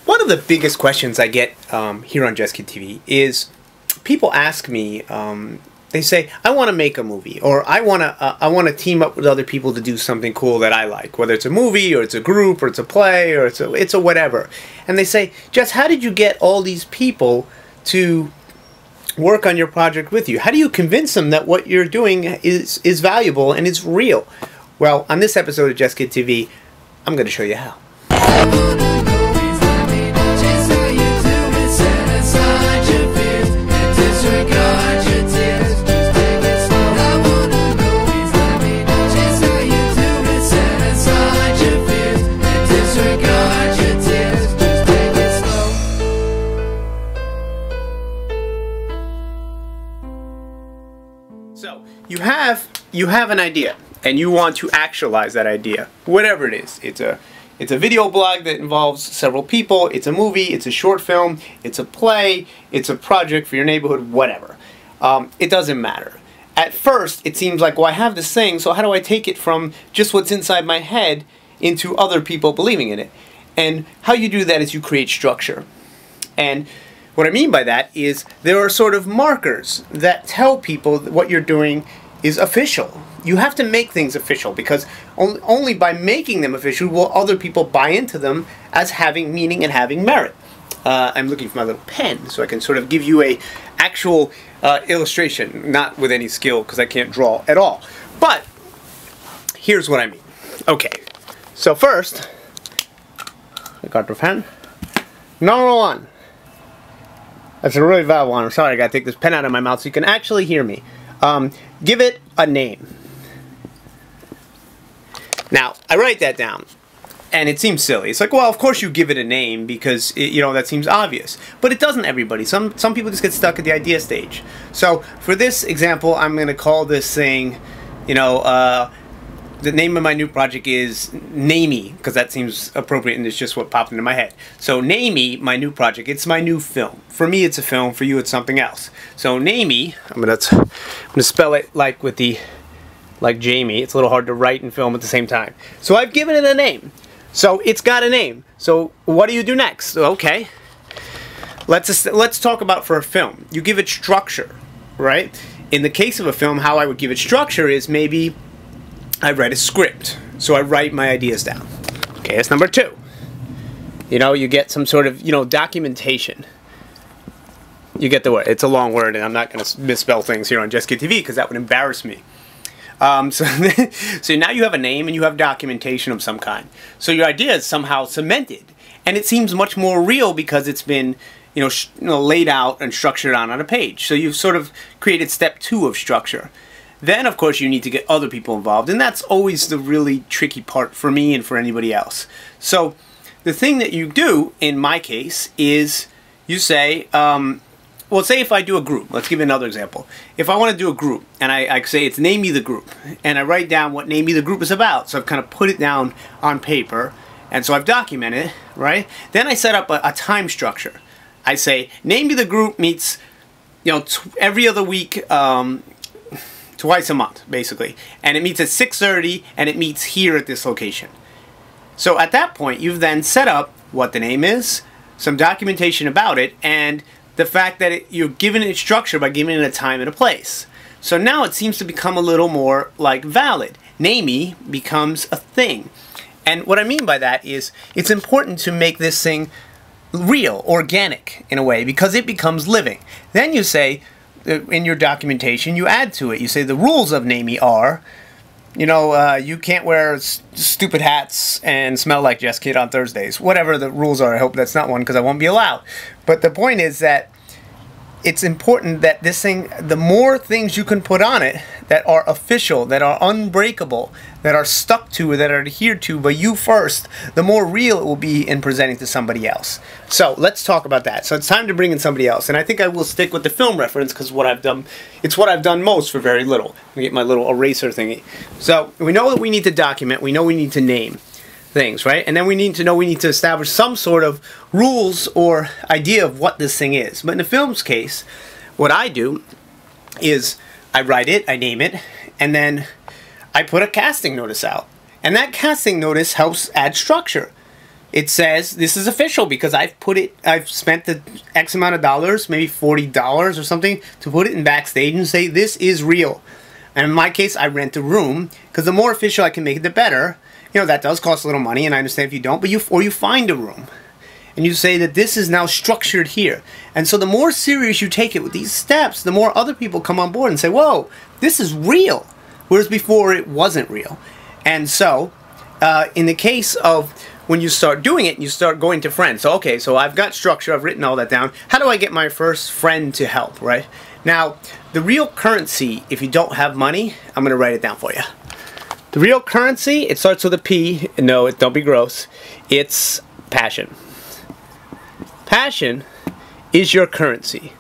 One of the biggest questions I get here on Jeskid TV is people ask me, they say, I want to make a movie, or I want to team up with other people to do something cool that I like, whether it's a movie, or it's a group, or it's a play, or it's a whatever. And they say, Jess, how did you get all these people to work on your project with you? How do you convince them that what you're doing is valuable and is real? Well, on this episode of Jeskid TV, I'm going to show you how. So you have an idea, and you want to actualize that idea, whatever it is. It's a video blog that involves several people. It's a movie. It's a short film. It's a play. It's a project for your neighborhood. Whatever. It doesn't matter. At first, it seems like, well, I have this thing, so how do I take it from just what's inside my head into other people believing in it? And how you do that is you create structure. And what I mean by that is there are sort of markers that tell people that what you're doing is official. You have to make things official, because only by making them official will other people buy into them as having meaning and having merit. I'm looking for my little pen so I can sort of give you a actual illustration, not with any skill because I can't draw at all. But here's what I mean. Okay, so first, I got the pen. Number one. That's a really bad one. I'm sorry, I gotta take this pen out of my mouth so you can actually hear me. Give it a name. Now, I write that down, and it seems silly. It's like, well, of course you give it a name because, that seems obvious. But it doesn't everybody. Some people just get stuck at the idea stage. So, for this example, I'm going to call this thing, the name of my new project is Namey, because that seems appropriate and it's just what popped into my head. So Namey, my new project, it's my new film. For me it's a film, for you it's something else. So Namey, I'm gonna spell it like Jamie. It's a little hard to write and film at the same time. So I've given it a name. So it's got a name. So what do you do next? Okay. Let's talk about for a film. You give it structure, right? In the case of a film, how I would give it structure is maybe I write a script, so I write my ideas down. Okay, that's number two. You get some sort of, documentation. You get the word. It's a long word, and I'm not going to misspell things here on Jeskid TV because that would embarrass me. So now you have a name and you have documentation of some kind. So your idea is somehow cemented, and it seems much more real because it's been, laid out and structured on a page. So you've sort of created step two of structure. Then, of course, you need to get other people involved, and that's always the really tricky part for me and for anybody else. So the thing that you do, in my case, is you say, well, say if I do a group. Let's give another example. If I want to do a group, and I say it's Name Me the Group, and I write down what Name Me the Group is about, so I've kind of put it down on paper, and so I've documented it, right? Then I set up a time structure. I say, Name Me the Group meets, every other week, twice a month, basically. And it meets at 6:30, and it meets here at this location. So at that point, you've then set up what the name is, some documentation about it, and the fact that you're giving it structure by giving it a time and a place. So now it seems to become a little more like valid. Namey becomes a thing. And what I mean by that is it's important to make this thing real, organic in a way, because it becomes living. Then you say, in your documentation, you add to it. You say the rules of Namey are, you can't wear stupid hats and smell like Jeskid on Thursdays. Whatever the rules are, I hope that's not one because I won't be allowed. But the point is that it's important that this thing, the more things you can put on it that are official, that are unbreakable, that are stuck to, that are adhered to by you first, the more real it will be in presenting to somebody else. So let's talk about that. So it's time to bring in somebody else, and I think I will stick with the film reference because it's what I've done most for very little. Let me get my little eraser thingy. So we know that we need to document, we know we need to name things, right? And then we need to establish some sort of rules or idea of what this thing is. But in the film's case, what I do is I write it, I name it, and then I put a casting notice out. And that casting notice helps add structure. it says this is official because I've spent the X amount of dollars, maybe $40 or something, to put it in Backstage and say this is real. And in my case, I rent a room because the more official I can make it, the better. You know, that does cost a little money, and I understand if you don't, but you find a room. And you say that this is now structured here. And so the more serious you take it with these steps, the more other people come on board and say, whoa, this is real. Whereas before it wasn't real. And so, in the case of when you start doing it, you start going to friends. So, okay, so I've got structure, I've written all that down. How do I get my first friend to help, right? Now, the real currency, if you don't have money, I'm going to write it down for you. The real currency, it starts with a P. No, don't be gross. It's passion. Passion is your currency.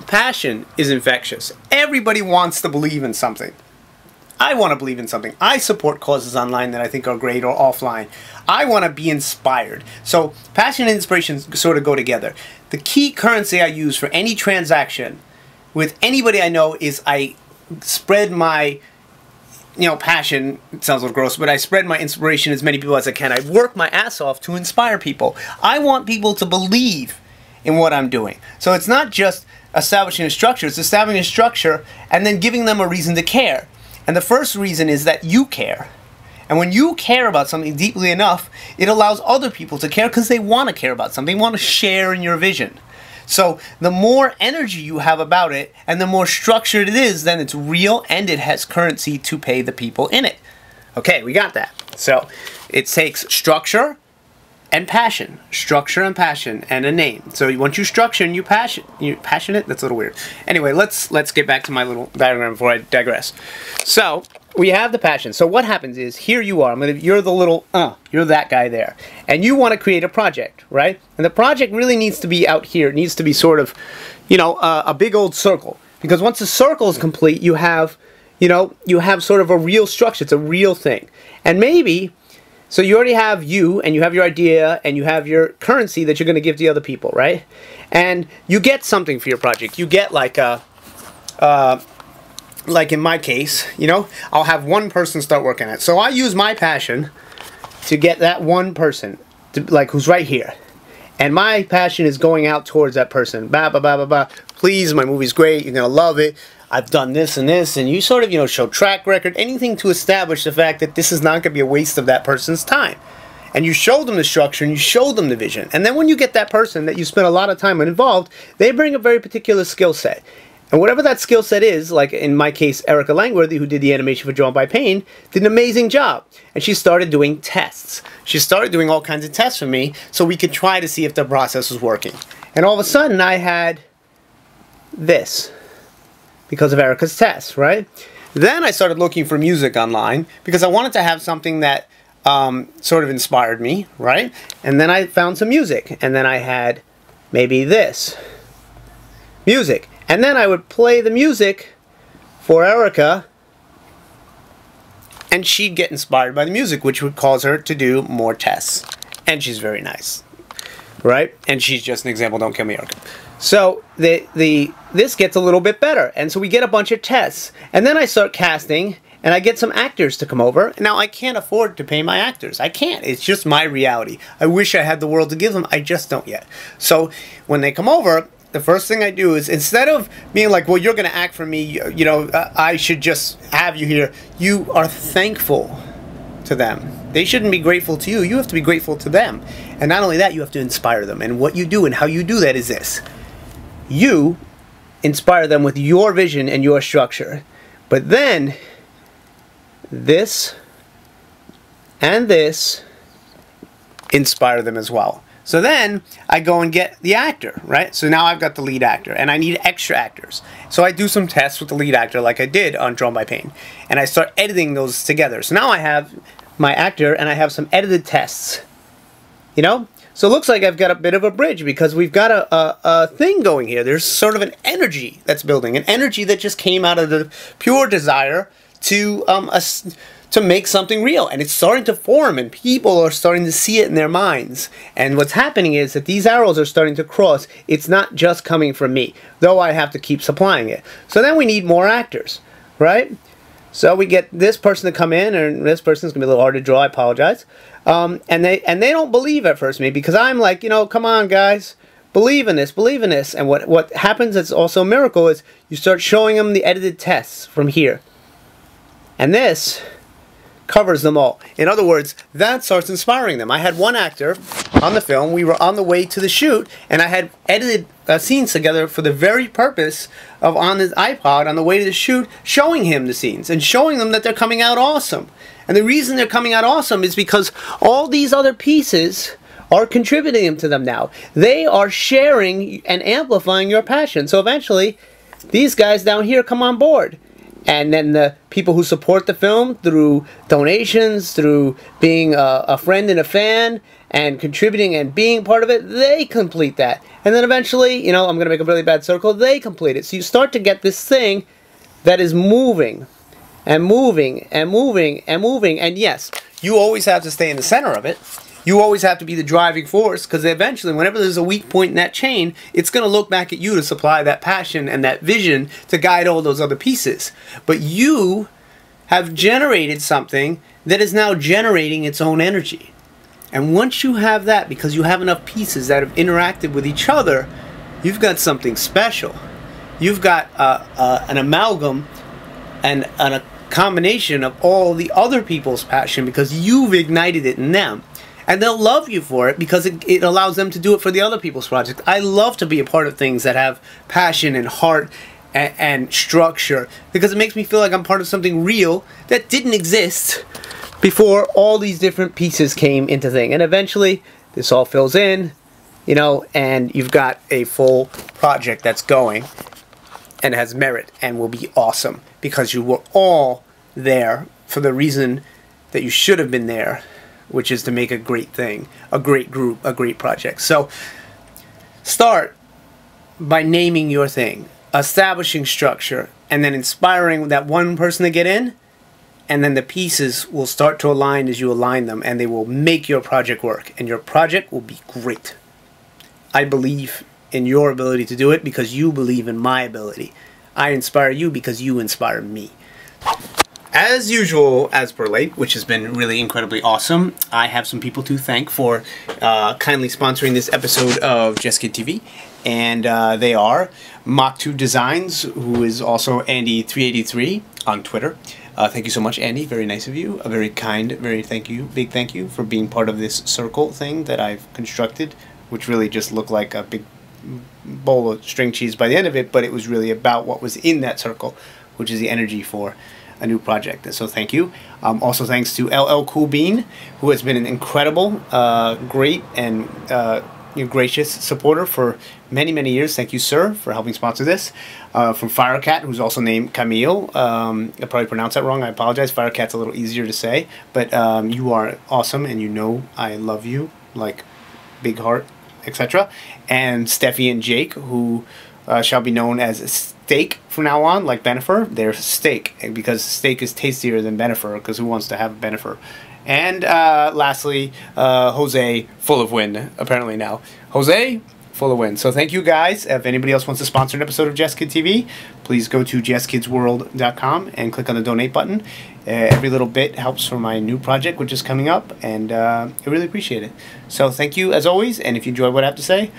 Passion is infectious. Everybody wants to believe in something. I want to believe in something. I support causes online that I think are great or offline. I want to be inspired. So passion and inspiration sort of go together. The key currency I use for any transaction with anybody I know is I spread my passion. It sounds a little gross, but I spread my inspiration as many people as I can. I work my ass off to inspire people. I want people to believe in what I'm doing. So it's not just establishing a structure, it's establishing a structure and then giving them a reason to care. And the first reason is that you care. And when you care about something deeply enough, it allows other people to care because they want to care about something. They want to share in your vision. So the more energy you have about it and the more structured it is, then it's real and it has currency to pay the people in it. Okay, we got that. So it takes structure and passion. Structure and passion and a name. So once you structure and you're passionate, that's a little weird. Anyway, let's get back to my little diagram before I digress. So we have the passion. So what happens is, here you are. You're the little, you're that guy there. And you want to create a project, right? And the project really needs to be out here. It needs to be sort of, a big old circle. Because once the circle is complete, you have sort of a real structure. It's a real thing. And maybe, so you already have you, and you have your idea, and you have your currency that you're going to give to other people, right? And you get something for your project. You get like in my case, I'll have one person start working on it. So I use my passion to get that one person, who's right here. And my passion is going out towards that person. Bah, bah, bah, bah, bah. Please, my movie's great. You're going to love it. I've done this and this. And you sort of, show track record. Anything to establish the fact that this is not going to be a waste of that person's time. And you show them the structure and you show them the vision. And then when you get that person that you spent a lot of time involved, they bring a very particular skill set. And whatever that skill set is, like in my case, Erica Langworthy, who did the animation for Drawn by Pain, did an amazing job. And she started doing tests. She started doing all kinds of tests for me so we could try to see if the process was working. And all of a sudden, I had this because of Erica's tests, right? Then I started looking for music online because I wanted to have something that sort of inspired me, right? And then I found some music. And then I had maybe this music. And then I would play the music for Erica, and she'd get inspired by the music, which would cause her to do more tests. And she's very nice, right? And she's just an example. Don't kill me, Erica. So this gets a little bit better, and so we get a bunch of tests. And then I start casting, and I get some actors to come over. Now, I can't afford to pay my actors. I can't. It's just my reality. I wish I had the world to give them. I just don't yet. So when they come over, the first thing I do is, instead of being like, well, you're going to act for me, I should just have you here, you are thankful to them. They shouldn't be grateful to you. You have to be grateful to them. And not only that, you have to inspire them. And what you do and how you do that is this. You inspire them with your vision and your structure. But then, this and this inspire them as well. So then I go and get the actor, right? So now I've got the lead actor, and I need extra actors. So I do some tests with the lead actor like I did on Drawn by Pain. And I start editing those together. So now I have my actor, and I have some edited tests. So it looks like I've got a bit of a bridge because we've got a thing going here. There's sort of an energy that's building. An energy that just came out of the pure desire to make something real, and it's starting to form, and people are starting to see it in their minds. And what's happening is that these arrows are starting to cross. It's not just coming from me, though I have to keep supplying it. So then we need more actors, right? So we get this person to come in, and this person's gonna be a little hard to draw. I apologize. And they don't believe at first me, because I'm like, you know, come on guys, believe in this, believe in this. And what happens that's also a miracle is you start showing them the edited tests from here, and this covers them all. In other words, that starts inspiring them. I had one actor on the film, we were on the way to the shoot, and I had edited scenes together for the very purpose of, on his iPod on the way to the shoot, showing him the scenes and showing them that they're coming out awesome. And the reason they're coming out awesome is because all these other pieces are contributing to them now. They are sharing and amplifying your passion. So eventually, these guys down here come on board. And then the people who support the film through donations, through being a friend and a fan, and contributing and being part of it, they complete that. And then eventually, you know, I'm going to make a really bad circle, they complete it. So you start to get this thing that is moving, and moving, and moving, and moving. And yes, you always have to stay in the center of it. You always have to be the driving force, because eventually, whenever there's a weak point in that chain, it's going to look back at you to supply that passion and that vision to guide all those other pieces. But you have generated something that is now generating its own energy. And once you have that, because you have enough pieces that have interacted with each other, you've got something special. You've got an amalgam and a combination of all the other people's passion, because you've ignited it in them. And they'll love you for it, because it allows them to do it for the other people's projects. I love to be a part of things that have passion and heart and structure, because it makes me feel like I'm part of something real that didn't exist before all these different pieces came into thing. And eventually, this all fills in, you know, and you've got a full project that's going and has merit and will be awesome, because you were all there for the reason that you should have been there, which is to make a great thing, a great group, a great project. So start by naming your thing, establishing structure, and then inspiring that one person to get in, and then the pieces will start to align as you align them, and they will make your project work, and your project will be great. I believe in your ability to do it because you believe in my ability. I inspire you because you inspire me. As usual, as per late, which has been really incredibly awesome, I have some people to thank for kindly sponsoring this episode of Jeskid TV. And they are Mach2 Designs, who is also Andy383 on Twitter. Thank you so much, Andy. Very nice of you. A very kind, very big thank you for being part of this circle thing that I've constructed, which really just looked like a big bowl of string cheese by the end of it, but it was really about what was in that circle, which is the energy for a new project. And so thank you. Also thanks to LL Cool Bean, who has been an incredible, great, and gracious supporter for many years. Thank you, sir, for helping sponsor this. From Firecat, who's also named Camille. I probably pronounced that wrong. I apologize. Firecat's a little easier to say, but you are awesome, and you know I love you, like big heart, etc. And Steffi and Jake, who shall be known as Steak from now on, like Benifer. They're Steak, because steak is tastier than Benifer, because who wants to have Benifer? And lastly, Jose, full of wind, apparently now. Jose, full of wind. So thank you guys. If anybody else wants to sponsor an episode of Jeskid TV, please go to jeskidsworld.com and click on the donate button. Every little bit helps for my new project, which is coming up, and I really appreciate it. So thank you as always, and if you enjoy what I have to say,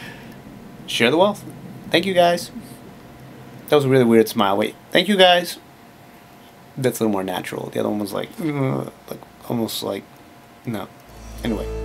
share the wealth. Thank you guys. That was a really weird smile. Wait, thank you guys. That's a little more natural. The other one was like almost like, no. Anyway.